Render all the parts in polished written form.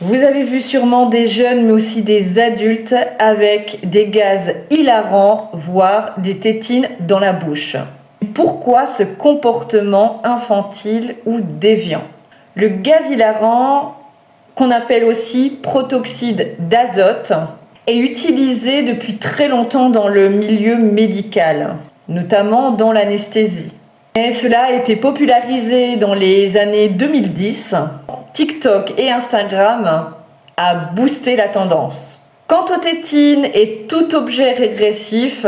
Vous avez vu sûrement des jeunes mais aussi des adultes avec des gaz hilarants, voire des tétines dans la bouche. Pourquoi ce comportement infantile ou déviant? Le gaz hilarant, qu'on appelle aussi protoxyde d'azote, est utilisé depuis très longtemps dans le milieu médical, notamment dans l'anesthésie. Et cela a été popularisé dans les années 2010. TikTok et Instagram a boosté la tendance. Quant aux tétines et tout objet régressif,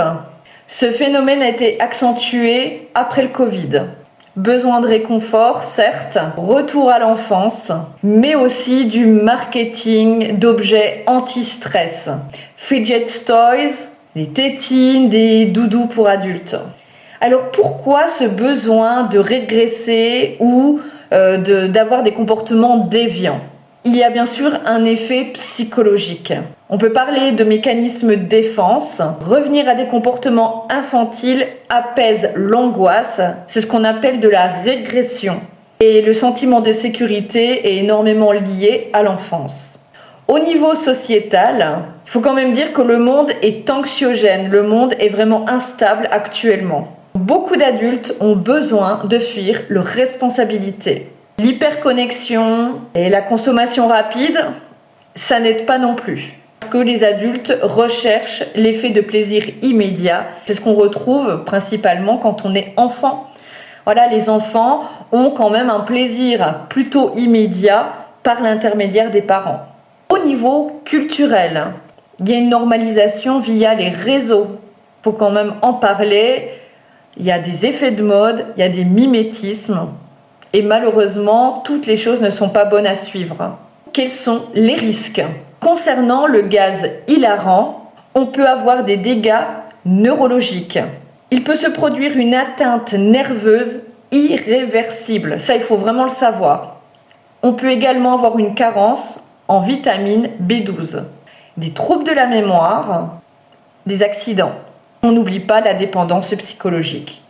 ce phénomène a été accentué après le Covid. Besoin de réconfort, certes, retour à l'enfance, mais aussi du marketing d'objets anti-stress. Fidget toys, des tétines, des doudous pour adultes. Alors pourquoi ce besoin de régresser ou d'avoir des comportements déviants? Il y a bien sûr un effet psychologique. On peut parler de mécanismes de défense. Revenir à des comportements infantiles apaise l'angoisse. C'est ce qu'on appelle de la régression. Et le sentiment de sécurité est énormément lié à l'enfance. Au niveau sociétal, il faut quand même dire que le monde est anxiogène. Le monde est vraiment instable actuellement. Beaucoup d'adultes ont besoin de fuir leurs responsabilités. L'hyperconnexion et la consommation rapide, ça n'aide pas non plus. Parce que les adultes recherchent l'effet de plaisir immédiat. C'est ce qu'on retrouve principalement quand on est enfant. Voilà, les enfants ont quand même un plaisir plutôt immédiat par l'intermédiaire des parents. Au niveau culturel, il y a une normalisation via les réseaux. Il faut quand même en parler. Il y a des effets de mode, il y a des mimétismes. Et malheureusement, toutes les choses ne sont pas bonnes à suivre. Quels sont les risques? Concernant le gaz hilarant, on peut avoir des dégâts neurologiques. Il peut se produire une atteinte nerveuse irréversible. Ça, il faut vraiment le savoir. On peut également avoir une carence en vitamine B12, des troubles de la mémoire, des accidents. On n'oublie pas la dépendance psychologique.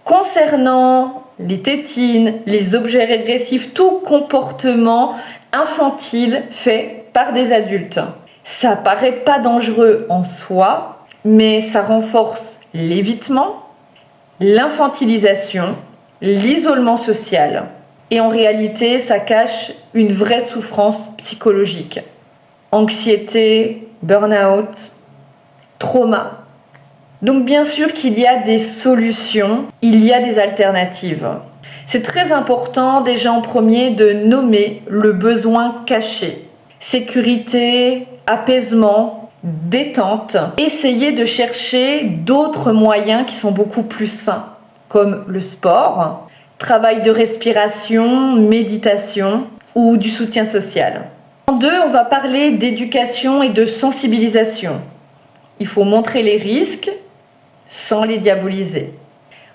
Concernant les tétines, les objets régressifs, tout comportement infantile fait par des adultes. Ça paraît pas dangereux en soi, mais ça renforce l'évitement, l'infantilisation, l'isolement social. Et en réalité, ça cache une vraie souffrance psychologique. Anxiété, burn-out, trauma. Donc bien sûr qu'il y a des solutions, il y a des alternatives. C'est très important déjà en premier de nommer le besoin caché. Sécurité, apaisement, détente. Essayez de chercher d'autres moyens qui sont beaucoup plus sains, comme le sport, travail de respiration, méditation ou du soutien social. En deux, on va parler d'éducation et de sensibilisation. Il faut montrer les risques sans les diaboliser.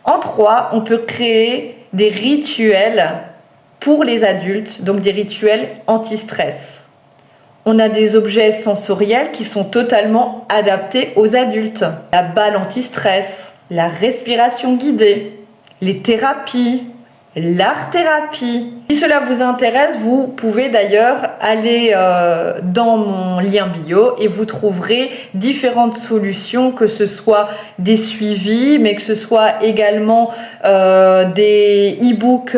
En 3, on peut créer des rituels pour les adultes, donc des rituels anti-stress. On a des objets sensoriels qui sont totalement adaptés aux adultes. La balle anti-stress, la respiration guidée, les thérapies, l'art-thérapie. Si cela vous intéresse, vous pouvez d'ailleurs aller dans mon lien bio et vous trouverez différentes solutions, que ce soit des suivis, mais que ce soit également des e-books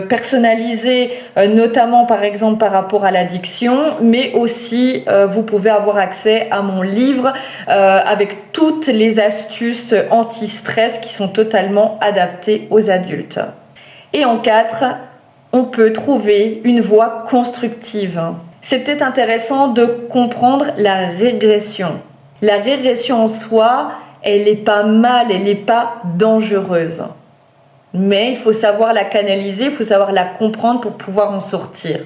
personnalisés, notamment par exemple par rapport à l'addiction, mais aussi vous pouvez avoir accès à mon livre avec toutes les astuces anti-stress qui sont totalement adaptées aux adultes. Et en 4, on peut trouver une voie constructive. C'est peut-être intéressant de comprendre la régression. La régression en soi, elle n'est pas mal, elle n'est pas dangereuse. Mais il faut savoir la canaliser, il faut savoir la comprendre pour pouvoir en sortir.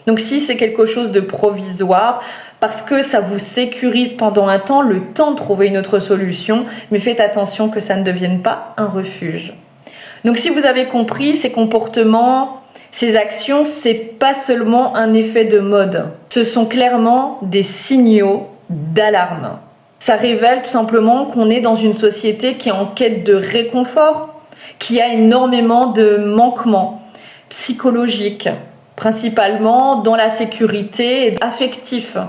Donc si c'est quelque chose de provisoire, parce que ça vous sécurise pendant un temps, le temps de trouver une autre solution, mais faites attention que ça ne devienne pas un refuge. Donc si vous avez compris, ces comportements, ces actions, c'est pas seulement un effet de mode. Ce sont clairement des signaux d'alarme. Ça révèle tout simplement qu'on est dans une société qui est en quête de réconfort, qui a énormément de manquements psychologiques, principalement dans la sécurité affective.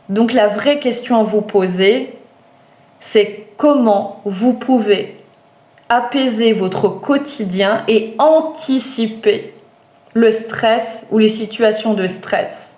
Donc la vraie question à vous poser, c'est comment vous pouvez apaiser votre quotidien et anticiper le stress ou les situations de stress.